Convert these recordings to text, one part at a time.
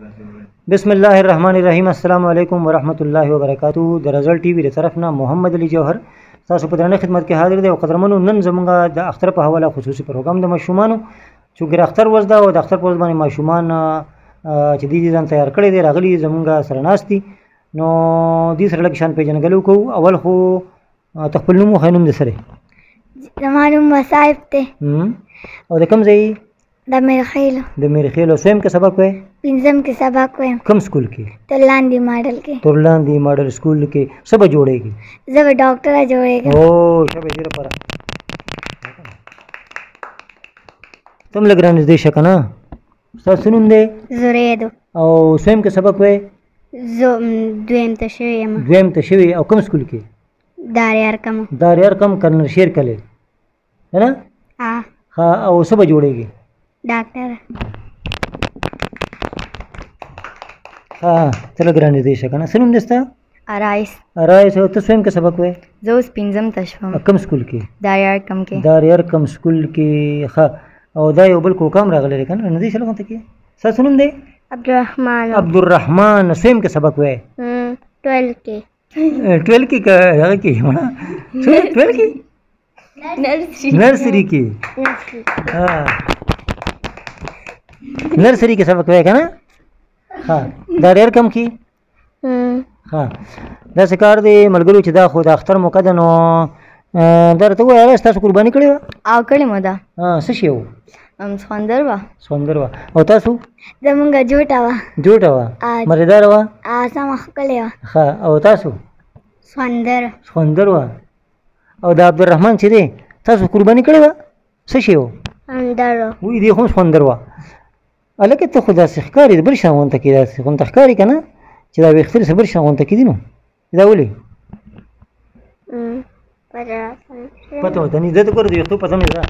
بسم الله الرحمن الرحیم. السلام علیکم ورحمۃ اللہ وبرکاتہ. د رزلټ ټي وي له طرف نه محمد علي جوهر تاسو په درنه خدمت کې حاضر دی. او قدرمنو نن زمونږ د اختر په حواله خصوصي پروګرام د ماشومانو چې اختر ورځ ده او د اختر په ورځ باندې ماشومان چې دې ځان تیار کړی دی راغلي زمونږ سره ناست دي. نو دې سره لږ شان پیژنګلو کوو. اول خو خپل نوم وښایه. نوم دې سره؟ زما نوم مصائب دی. او د کوم ځای؟ د میرخیلو. د میرخیلو. سویم کې سبق وایې؟ پنځم کې سبق وایم. کوم سکول کې؟ تورلاندی ماډل کې. تورلاندی ماډل سکول کې. څه به جوړېږي؟ زه به ډاکټره جوړېږم. او ښه به دې لپاره ته هم لږ رانږدې شه که نه. ستاسو نوم دی؟ زریدو. او سویم کې سبق وایې؟ زه دویم ته شوې یم. دویم ته شوې. او کوم سکول کې؟ داریارکم. داریارکم کرنل شیر کلی ہے نا؟ ها. او څه به جوړېږي؟ ډاکټره. ها ته لږ رانږدې شه که نه. څه نوم دی ستا؟ ارایس. ارایس. او ته سویم کې سبق وایې؟ زه اوس پنځم ته شوم. کوم سکول کې؟ داریارکم کې. داریارکم سکول کې. ښه. او دا یو بل کوکام راغلی دی که نه؟ نه دی شلغون ته کې. ستاسو نوم دی؟ عبدالرحمن. عبدالرحمن. سویم کې سبق وایې؟ 12 کې. 12 کې که هغه کې مړه 12 کې نرسري کې. نرسري کې سبق وایې که نه؟ ها. داریارکم کې. ها. داسې کار دی ملګرو چې دا خو د اختر موقع ده. نو دا راته ووایه ستاسو قرباني کړې وه؟ او کړې مو ده. څه شی و؟ سخوندر وه. سخوندر وه. او تاسو؟ زمونږ جوټه وه. جوټه وه. مزېداره وه؟ سمه ښکلې وه. ښه. او تاسو؟ سخوندر. سخوندر وه. او د عبدالرحمن چې دی تاسو قرباني کړې وه؟ څه شی و؟ سخوندر وه. وایي دی خو هم سخوندر وه. هلکه ته خو داسې ښکاري د بل شان غونته کې داسې غونته ښکاري که نه چې دا ویښته داسې بل شان غونته کې دي. نو دا ولې؟ پته ورته نه. زه ته ګوره د ویښتو پته مې ده.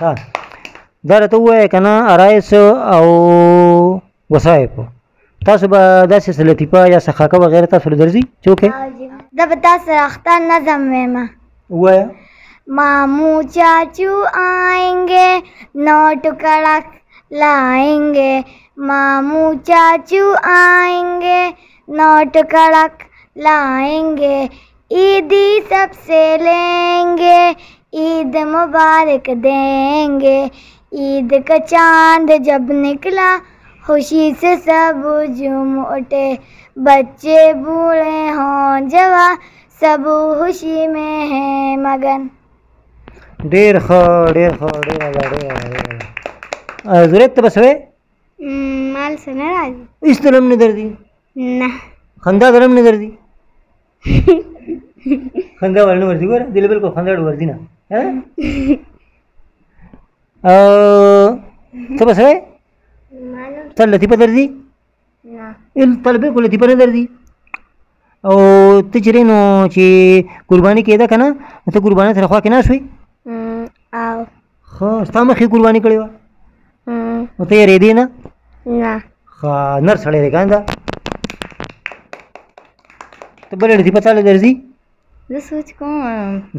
ها. دا راته ووایه که نه ارایس او وصایب تاسو به داسې څه لطیفه یا څه خاکه وغیره تاسو له درځي چوکې؟ زه به تاسو سره اختر نظم وایم. ووایه. मामू चाचू आएंगे नोट कड़क लाएंगे. मामू चाचू आएंगे नोट कड़क लाएंगे. ईदी सबसे लेंगे ईद मुबारक देंगे. ईद का चांद जब निकला खुशी से सब झूम उठे. बच्चे बूढ़े हों जवान सब खुशी में हैं मगन. ډېر ښه ډېر ښه ډېر ډېر. زورید ته به څه وایې؟ مال څه نه راځي. هېڅ دلم نه درځي؟ نه. خندا دلم نه درځي؟ خندا ول نه ورځي. ګوره دې له بلکل خندا ډېر ورځي نه. ته به څه وایې؟ ته لطیفه درځي؟ نه. ته بلکل لطیفه نه درځي. او ته چې نو چې قرباني کېده که نه ته قربانۍ سره خوا کې ناست وې؟ او ښه. ستا مخې قرباني کړې وه؟ نو ته یېرېدې نه؟ نه. ښه. نر سړی دی که نه دا؟ ته بله لطیفه تا له درځي؟ زه سوچ کوم.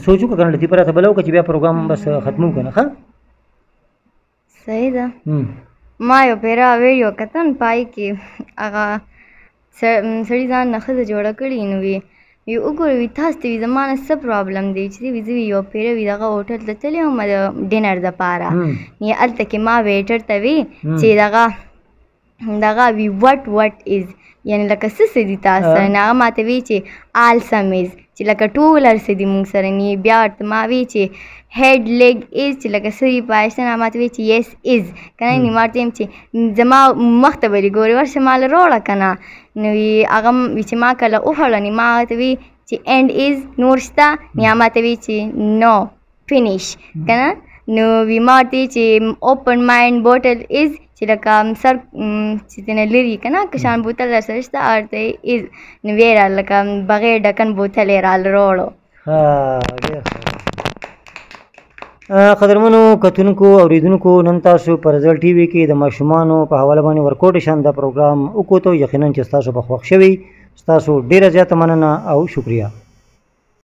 سوچ وکړه که نه لطیفه راته بله وکړه چې بیا پروګرام بس ختمو که نه. ښه صحیح ده. ما یو پیره ویډیو کتل پای کې هغه سړي ځان نه ښځه جوړه کړې نو وي وګورئ وي تاسو ته وي زما نه څه پرابلم دی چې وي زه یو پیره وي دغه هوټل ته تللی وم د ډینر دپاره. هلته کې ما ویټر ته وي چې دغه وي وټ از یعنې لکه څه دي تاسو سره. نه هغه ماته وی چې آل سم از چې لکه ټول هر څه دي مونږ سره. نې بیا ورته ما وی چې هیډ لیګ از چې لکه څه دي پایسته. نه ماته وی چې یس از که نه. نې ما ورته یم چې زما مخ ته به دې ګورې ورشه ما له روړه که نه. نو وي هغه وي چې ما کله وخوړه نې ما هغه ته وی چې اینډ از نور شته. نې هغه ماته وی چې نو فینش که نه. نو وي ما ورته وی چې اوپن مایند بوټل از چې لکه سر چې ترېنه لرې که نه کشان بوتل در سره شته ورته از. نو ویې راله لکه بغیر ډکن بوتل یې راله روړو. قدرمنو کتونکو اوریدونکو نن تاسو په رزلټ ټي وي کې د ماشومانو په حواله باندې ورکوټ شان دا پروګرام وکړو. یقینا چې ستاسو به خوښ شوي. ستاسو ډېره زیاته مننه او شکریه.